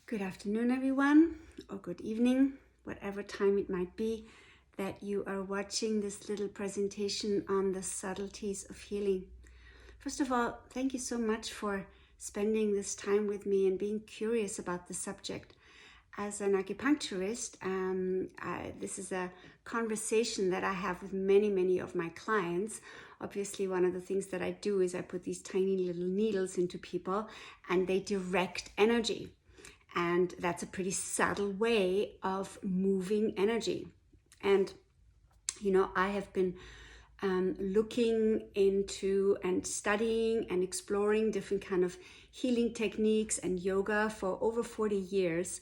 Good afternoon, everyone, or good evening, whatever time it might be that you are watching this little presentation on the subtleties of healing. First of all, thank you so much for spending this time with me and being curious about the subject. As an acupuncturist, this is a conversation that I have with many of my clients. Obviously, one of the things that I do is I put these tiny little needles into people and they direct energy. And that's a pretty subtle way of moving energy. And, I have been looking into and studying and exploring different kind of healing techniques and yoga for over 40 years.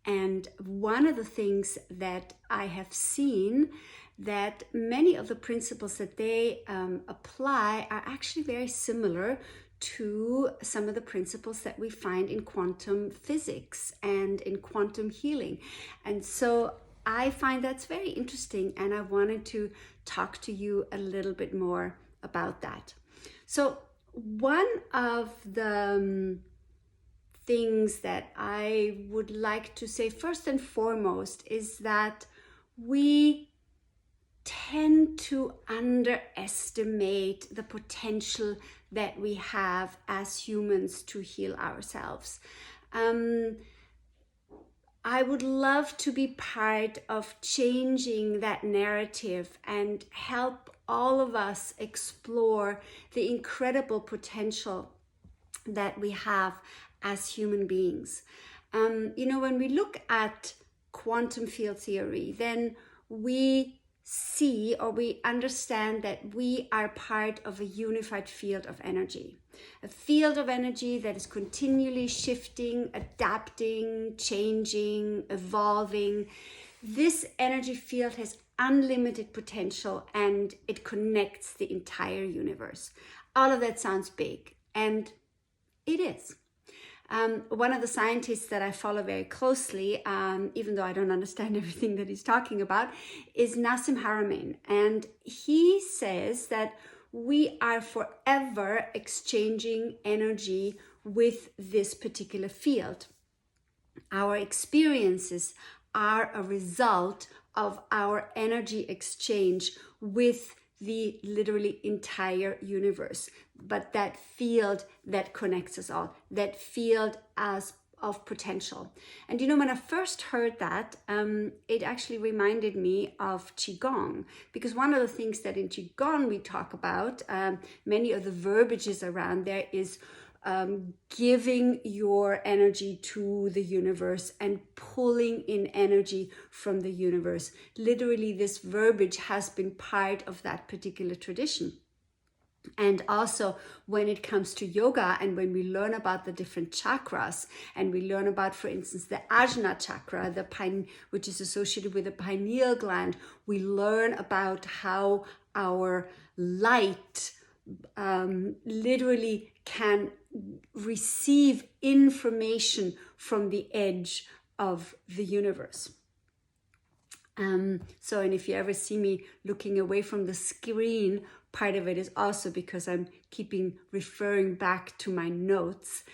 And one of the things that I have seen that many of the principles that they apply are actually very similar to some of the principles that we find in quantum physics and in quantum healing. And so I find that's very interesting, and I wanted to talk to you a little bit more about that. So one of the things that I would like to say first and foremost is that we tend to underestimate the potential that we have as humans to heal ourselves. I would love to be part of changing that narrative and help all of us explore the incredible potential that we have as human beings. When we look at quantum field theory, then we see or we understand that we are part of a unified field of energy. A field of energy that is continually shifting, adapting, changing, evolving. This energy field has unlimited potential and it connects the entire universe. All of that sounds big, and it is. One of the scientists that I follow very closely, even though I don't understand everything that he's talking about, is Nassim Haramein. And he says that we are forever exchanging energy with this particular field. Our experiences are a result of our energy exchange with the literally entire universe, but that field that connects us all, that field as of potential. And when I first heard that, it actually reminded me of Qigong, because one of the things that in Qigong we talk about, many of the verbiages around there is giving your energy to the universe and pulling in energy from the universe. Literally, this verbiage has been part of that particular tradition. And also when it comes to yoga and when we learn about the different chakras and we learn about, for instance, the Ajna chakra, which is associated with the pineal gland, we learn about how our light literally can receive information from the edge of the universe. And if you ever see me looking away from the screen, part of it is also because I'm referring back to my notes,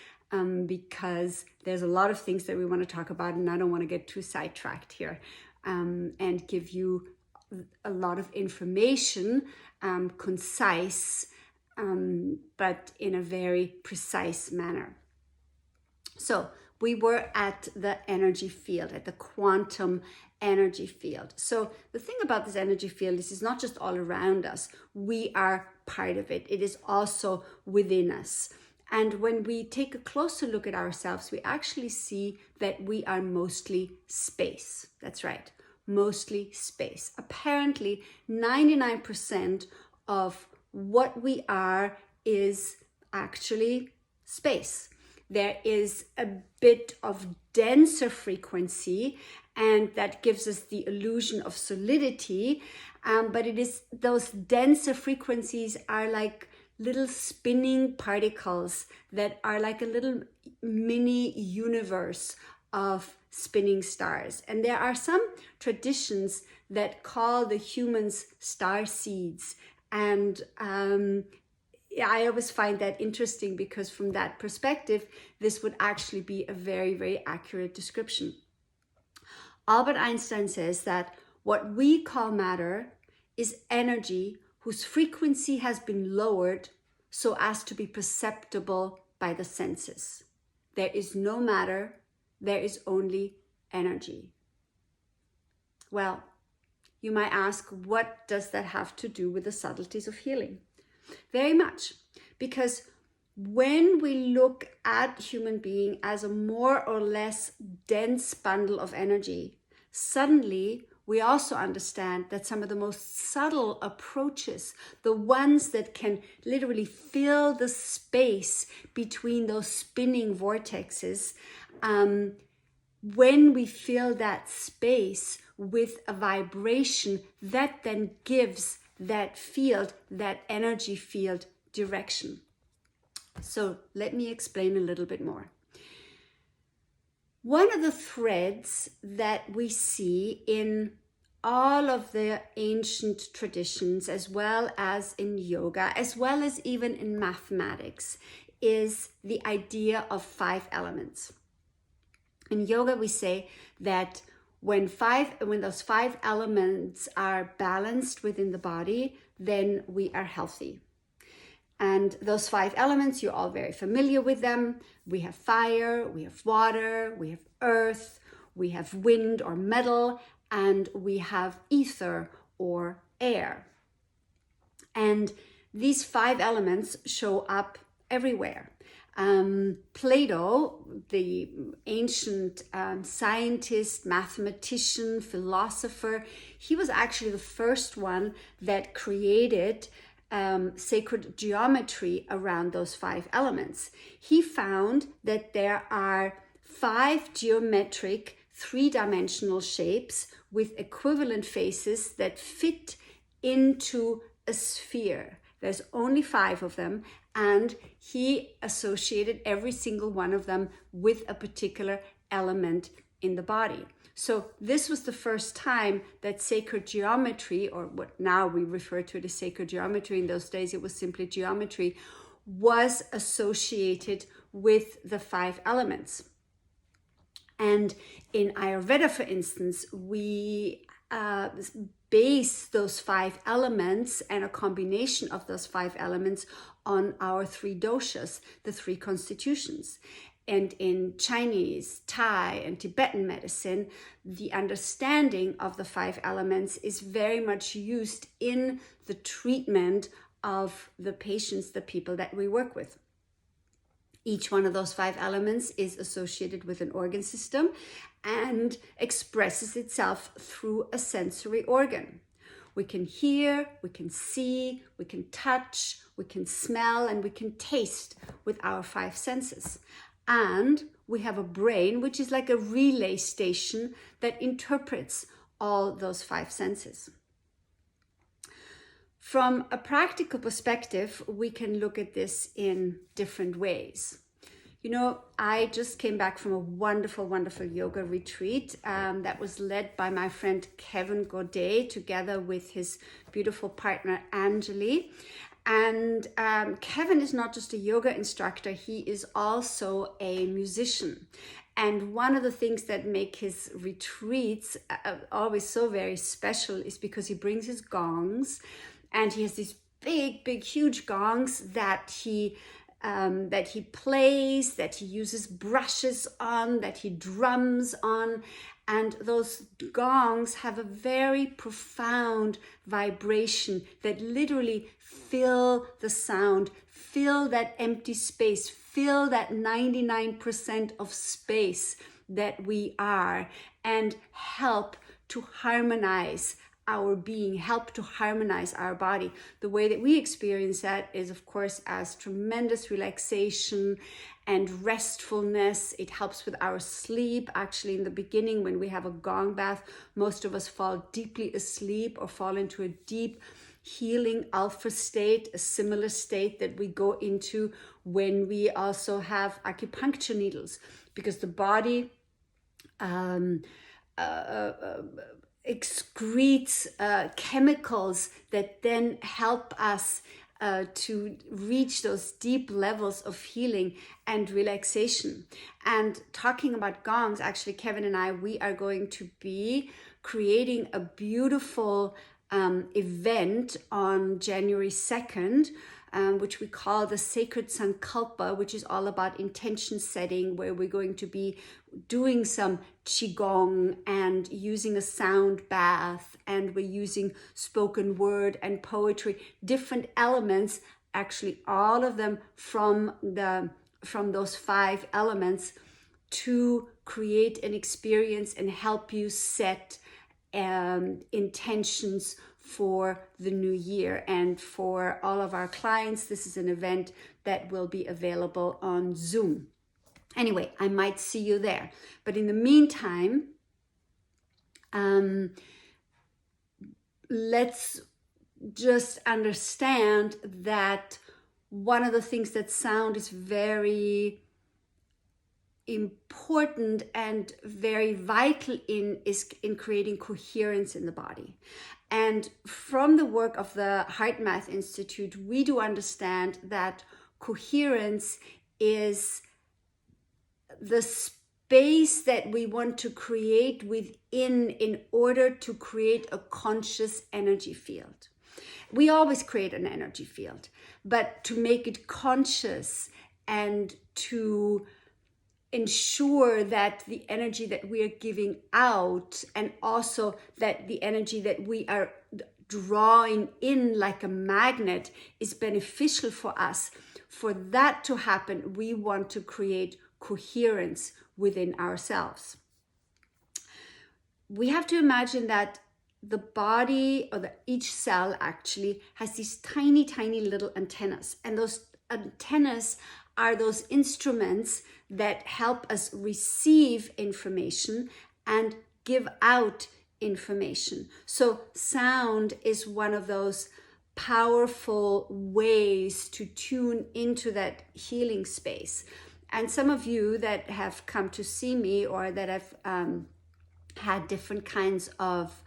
because there's a lot of things that we want to talk about, and I don't want to get too sidetracked here, and give you a lot of information, concise, but in a very precise manner. So we were at the energy field, at the quantum energy field. So the thing about this energy field is it's not just all around us. We are part of it. It is also within us. And when we take a closer look at ourselves, we actually see that we are mostly space. That's right, mostly space. Apparently, 99% of what we are is actually space. There is a bit of denser frequency, and that gives us the illusion of solidity. But it is those denser frequencies are like little spinning particles that are like a little mini universe of spinning stars. And there are some traditions that call the humans star seeds. And I always find that interesting, because from that perspective, this would actually be a very, very accurate description. Albert Einstein says that what we call matter is energy whose frequency has been lowered so as to be perceptible by the senses. There is no matter, there is only energy. Well, you might ask, what does that have to do with the subtleties of healing? Very much, because when we look at human being as a more or less dense bundle of energy, suddenly we also understand that some of the most subtle approaches, the ones that can literally fill the space between those spinning vortexes, when we fill that space with a vibration, that then gives that field, that energy field, direction. So let me explain a little bit more. One of the threads that we see in all of the ancient traditions, as well as in yoga, as well as even in mathematics, is the idea of 5 elements. In yoga, we say that when those 5 elements are balanced within the body, then we are healthy. And those 5 elements, you're all very familiar with them. We have fire, we have water, we have earth, we have wind or metal, and we have ether or air. And these 5 elements show up everywhere. Plato, the ancient scientist, mathematician, philosopher, he was actually the first one that created sacred geometry around those 5 elements. He found that there are 5 geometric 3-dimensional shapes with equivalent faces that fit into a sphere. There's only 5 of them, and he associated every single one of them with a particular element in the body. So this was the first time that sacred geometry, or what now we refer to as sacred geometry, in those days it was simply geometry, was associated with the 5 elements. And in Ayurveda, for instance, we base those 5 elements and a combination of those 5 elements on our 3 doshas, the 3 constitutions. And in Chinese, Thai, and Tibetan medicine, the understanding of the 5 elements is very much used in the treatment of the patients, the people that we work with. Each one of those 5 elements is associated with an organ system and expresses itself through a sensory organ. We can hear, we can see, we can touch, we can smell, and we can taste with our 5 senses. And we have a brain, which is like a relay station that interprets all those 5 senses. From a practical perspective, we can look at this in different ways. You know, I just came back from a wonderful, wonderful yoga retreat that was led by my friend Geha Gonthier, together with his beautiful partner, Anjali. And Kevin is not just a yoga instructor, he is also a musician. And one of the things that make his retreats always so very special is because he brings his gongs, and he has these big, huge gongs that he plays, that he uses brushes on, that he drums on. And those gongs have a very profound vibration that literally fill the sound, fill that empty space, fill that 99% of space that we are, and help to harmonize our being, help to harmonize our body. The way that we experience that is, of course, as tremendous relaxation and restfulness. It helps with our sleep. Actually, in the beginning, when we have a gong bath, most of us fall deeply asleep or fall into a deep healing alpha state, a similar state that we go into when we also have acupuncture needles, because the body excretes chemicals that then help us to reach those deep levels of healing and relaxation. And talking about gongs, actually, Kevin and I, we are going to be creating a beautiful event on January 2nd, which we call the Sacred Sankalpa, which is all about intention setting, where we're going to be doing some qigong and using a sound bath, and we're using spoken word and poetry, different elements, actually all of them from those 5 elements, to create an experience and help you set intentions for the new year. And for all of our clients, this is an event that will be available on Zoom. Anyway, I might see you there. But in the meantime, let's just understand that one of the things that sound is very important and very vital is in creating coherence in the body. And from the work of the Heart Math Institute, we do understand that coherence is the space that we want to create within in order to create a conscious energy field. We always create an energy field, but to make it conscious and to ensure that the energy that we are giving out, and also that the energy that we are drawing in like a magnet, is beneficial for us. For that to happen, we want to create coherence within ourselves. We have to imagine that the body, or each cell actually, has these tiny, tiny little antennas. And those antennas are those instruments that help us receive information and give out information. So sound is one of those powerful ways to tune into that healing space. And some of you that have come to see me, or that have had different kinds of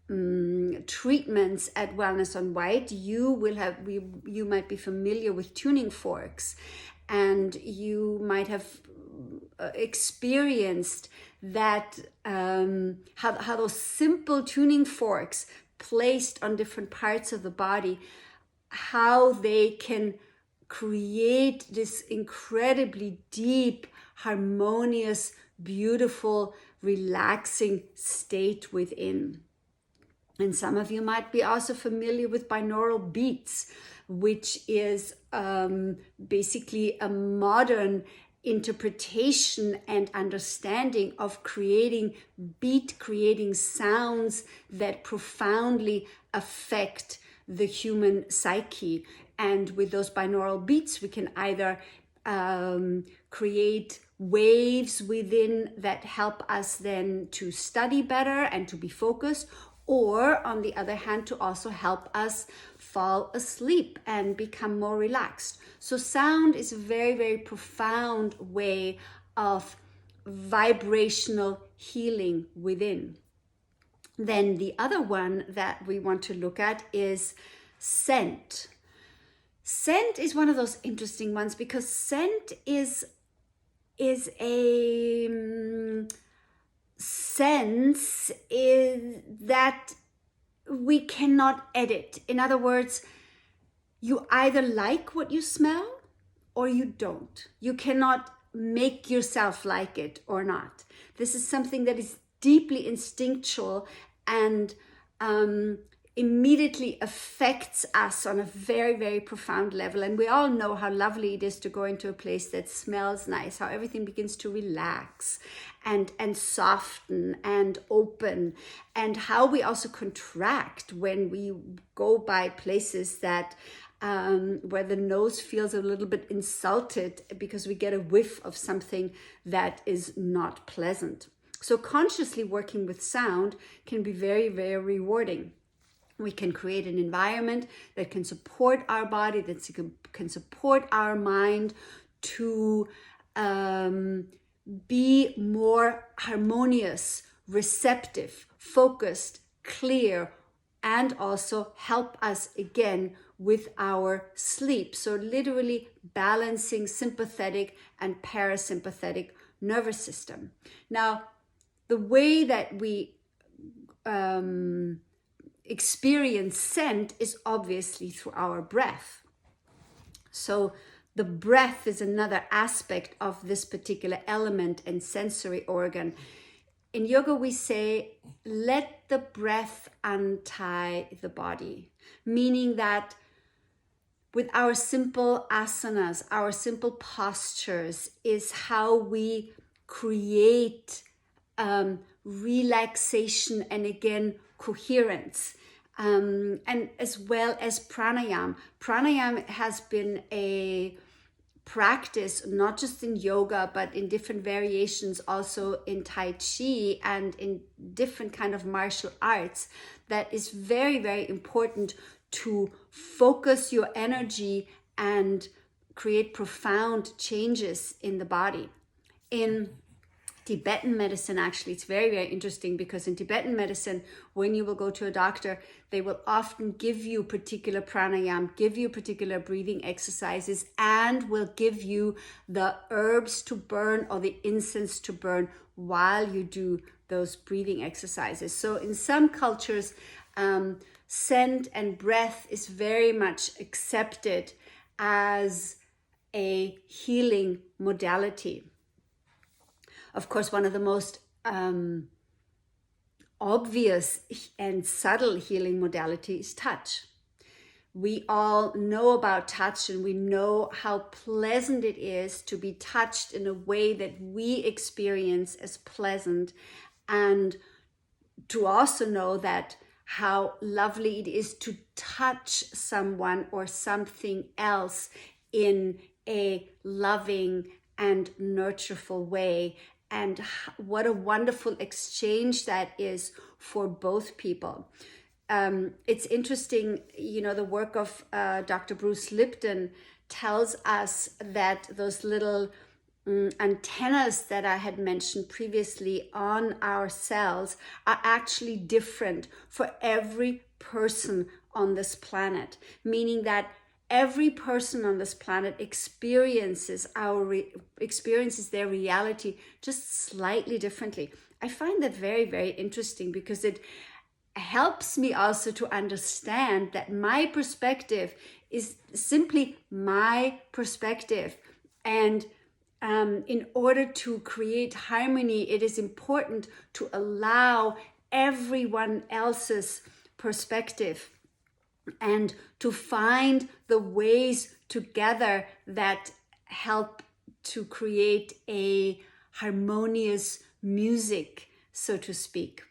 treatments at Wellness on Whyte, you might be familiar with tuning forks, and you might have experienced that how those simple tuning forks placed on different parts of the body, how they can create this incredibly deep, harmonious, beautiful, relaxing state within. And some of you might be also familiar with binaural beats, which is basically a modern interpretation and understanding of creating sounds that profoundly affect the human psyche. And with those binaural beats, we can either create waves within that help us then to study better and to be focused, or on the other hand, to also help us fall asleep and become more relaxed. So sound is a very, very profound way of vibrational healing within. Then the other one that we want to look at is scent. Scent is one of those interesting ones, because scent is a sense is that we cannot edit. In other words, you either like what you smell or you don't. You cannot make yourself like it or not. This is something that is deeply instinctual and immediately affects us on a very, very profound level. And we all know how lovely it is to go into a place that smells nice, how everything begins to relax and soften and open, and how we also contract when we go by places that where the nose feels a little bit insulted because we get a whiff of something that is not pleasant. So consciously working with sound can be very, very rewarding. We can create an environment that can support our body, that can support our mind to be more harmonious, receptive, focused, clear, and also help us again with our sleep. So literally balancing sympathetic and parasympathetic nervous system. Now, the way that we experience scent is obviously through our breath. So the breath is another aspect of this particular element and sensory organ. In yoga, we say, let the breath untie the body, meaning that with our simple asanas, our simple postures is how we create relaxation and again, coherence. And as well as pranayam. Pranayam has been a practice, not just in yoga, but in different variations, also in Tai Chi and in different kind of martial arts, that is very, very important to focus your energy and create profound changes in the body. In Tibetan medicine, actually, it's very, very interesting because in Tibetan medicine, when you will go to a doctor, they will often give you particular pranayam, give you particular breathing exercises, and will give you the herbs to burn or the incense to burn while you do those breathing exercises. So in some cultures, scent and breath is very much accepted as a healing modality. Of course, one of the most obvious and subtle healing modalities is touch. We all know about touch, and we know how pleasant it is to be touched in a way that we experience as pleasant, and to also know that how lovely it is to touch someone or something else in a loving and nurtureful way. And what a wonderful exchange that is for both people. It's interesting, the work of Dr. Bruce Lipton tells us that those little antennas that I had mentioned previously on our cells are actually different for every person on this planet, meaning that every person on this planet experiences their reality just slightly differently. I find that very, very interesting because it helps me also to understand that my perspective is simply my perspective. And in order to create harmony, it is important to allow everyone else's perspective and to find the ways together that help to create a harmonious music, so to speak.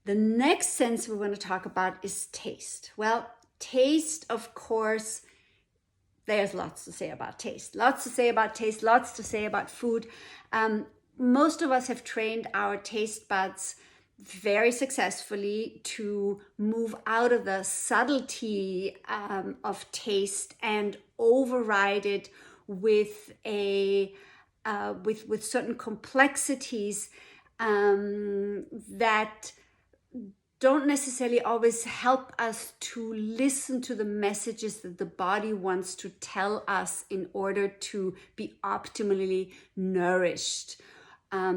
The next sense we want to talk about is taste. Well, taste, of course, there's lots to say about taste. Lots to say about taste, lots to say about food. Most of us have trained our taste buds very successfully to move out of the subtlety of taste and override it with with certain complexities that don't necessarily always help us to listen to the messages that the body wants to tell us in order to be optimally nourished,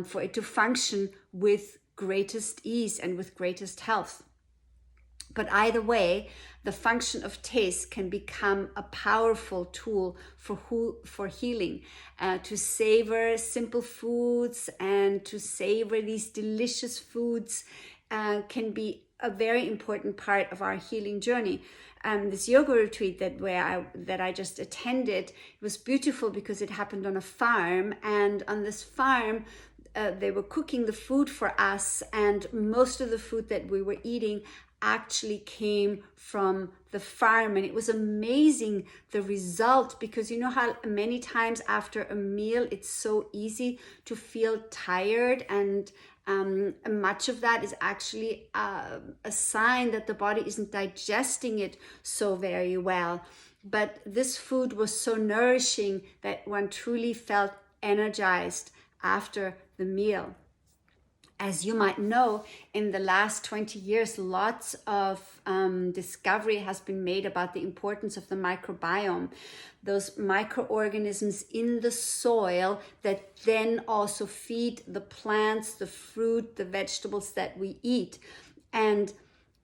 for it to function with greatest ease and with greatest health. But either way, the function of taste can become a powerful tool for healing, to savor simple foods and to savor these delicious foods can be a very important part of our healing journey. This yoga retreat that I just attended, it was beautiful because it happened on a farm, and on this farm they were cooking the food for us, and most of the food that we were eating actually came from the farm. And it was amazing, the result, because you know how many times after a meal it's so easy to feel tired, and much of that is actually a sign that the body isn't digesting it so very well. But this food was so nourishing that one truly felt energized after the meal. As you might know, in the last 20 years, lots of discovery has been made about the importance of the microbiome, those microorganisms in the soil that then also feed the plants, the fruit, the vegetables that we eat. And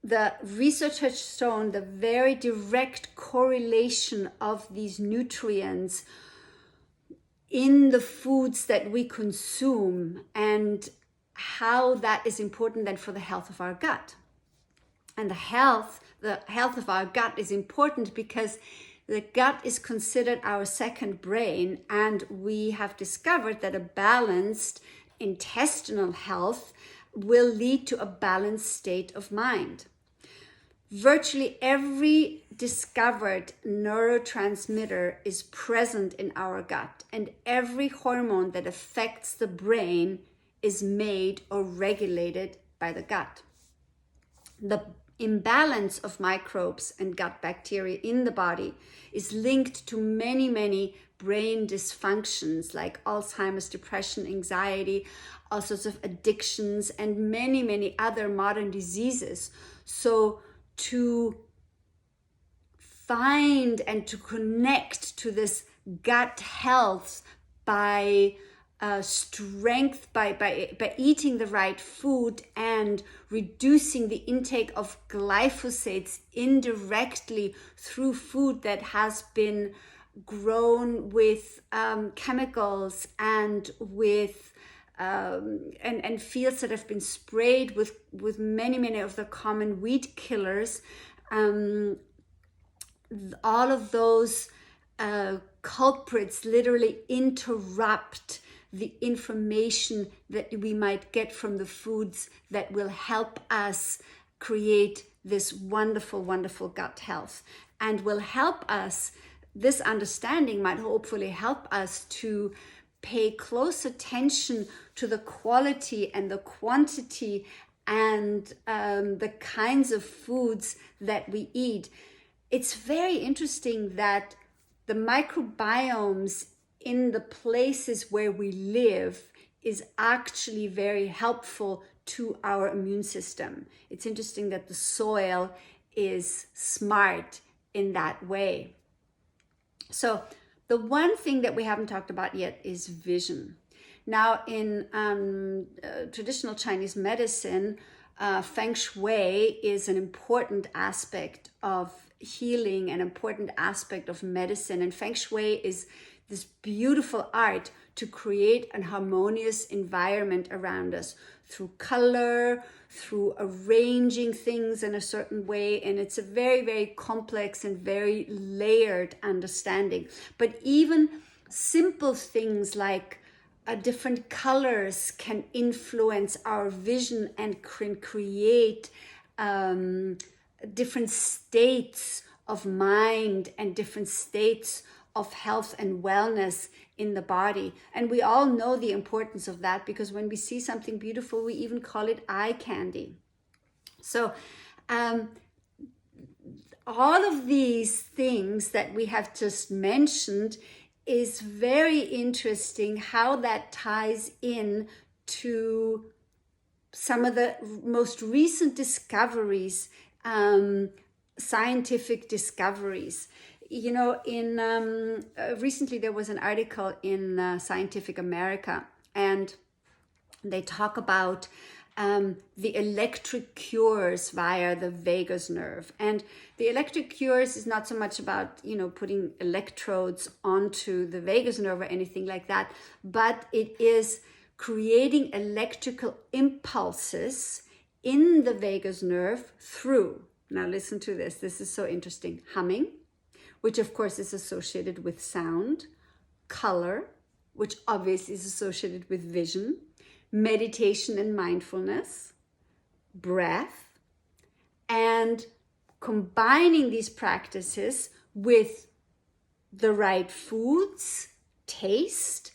the research has shown the very direct correlation of these nutrients in the foods that we consume, and how that is important then for the health of our gut. And the health of our gut is important because the gut is considered our second brain, and we have discovered that a balanced intestinal health will lead to a balanced state of mind. Virtually every discovered neurotransmitter is present in our gut, and every hormone that affects the brain is made or regulated by the gut. The imbalance of microbes and gut bacteria in the body is linked to many, many brain dysfunctions like Alzheimer's, depression, anxiety, all sorts of addictions, and many, many other modern diseases. So to find and to connect to this gut health by strength, by eating the right food and reducing the intake of glyphosates indirectly through food that has been grown with chemicals and with and fields that have been sprayed with many of the common weed killers. All of those culprits literally interrupt the information that we might get from the foods that will help us create this wonderful, wonderful gut health, and will help us. This understanding might hopefully help us to pay close attention to the quality and the quantity and the kinds of foods that we eat. It's very interesting that the microbiomes in the places where we live is actually very helpful to our immune system. It's interesting that the soil is smart in that way. So the one thing that we haven't talked about yet is vision. Now, in traditional Chinese medicine, Feng Shui is an important aspect of healing, an important aspect of medicine. And Feng Shui is this beautiful art to create an harmonious environment around us through color, through arranging things in a certain way. And it's a very, very complex and very layered understanding. But even simple things like different colors can influence our vision and can create different states of mind and different states of health and wellness in the body. And we all know the importance of that, because when we see something beautiful, we even call it eye candy. So all of these things that we have just mentioned is very interesting, how that ties in to some of the most recent discoveries, scientific discoveries. You know, in recently there was an article in Scientific America, and they talk about the electric cures via the vagus nerve. And the electric cures is not so much about, you know, putting electrodes onto the vagus nerve or anything like that, but it is creating electrical impulses in the vagus nerve through, now listen to this, this is so interesting, humming, which of course is associated with sound, color, which obviously is associated with vision, meditation and mindfulness, breath, and combining these practices with the right foods, taste,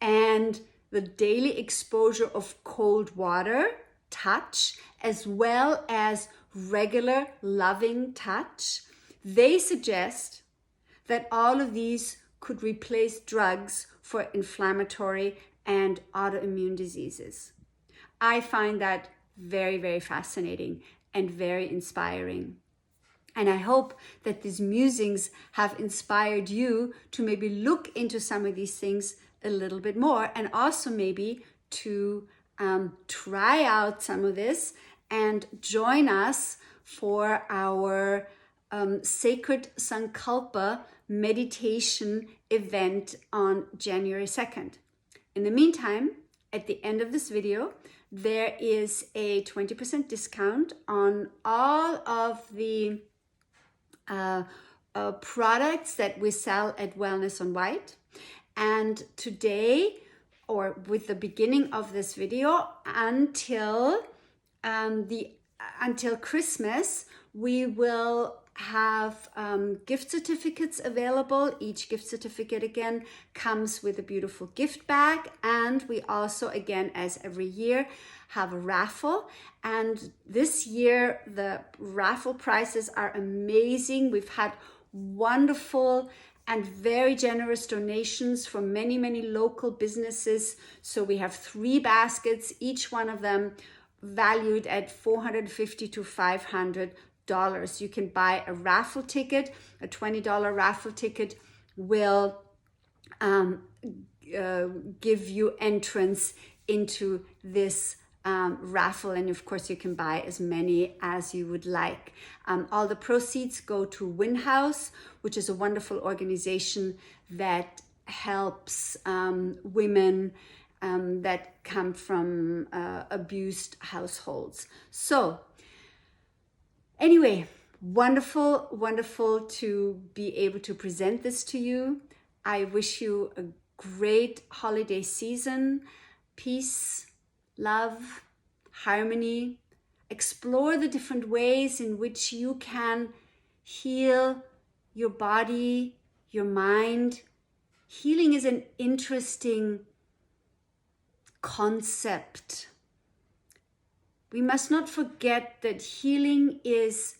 and the daily exposure of cold water, touch, as well as regular loving touch. They suggest that all of these could replace drugs for inflammatory and autoimmune diseases. I find that very, very fascinating and very inspiring. And I hope that these musings have inspired you to maybe look into some of these things a little bit more, and also maybe to try out some of this and join us for our Sacred Sankalpa meditation event on January 2nd. In the meantime, at the end of this video, there is a 20% discount on all of the products that we sell at Wellness on Whyte. And today, or with the beginning of this video, until Christmas, we will have gift certificates available. Each gift certificate again comes with a beautiful gift bag, and we also, again, as every year, have a raffle. And this year the raffle prices are amazing. We've had wonderful and very generous donations from many local businesses. So we have 3 baskets, each one of them valued at $450 to $500. You can buy a raffle ticket. A $20 raffle ticket will give you entrance into this raffle, and of course you can buy as many as you would like. All the proceeds go to Winhouse, which is a wonderful organization that helps women that come from abused households. So anyway, wonderful to be able to present this to you. I wish you a great holiday season, peace, love, harmony. Explore the different ways in which you can heal your body, your mind. Healing is an interesting concept. We must not forget that healing is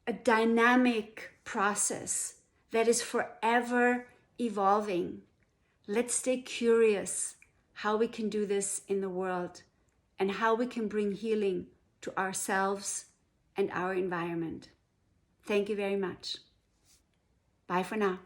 a dynamic process that is forever evolving. Let's stay curious how we can do this in the world and how we can bring healing to ourselves and our environment. Thank you very much. Bye for now.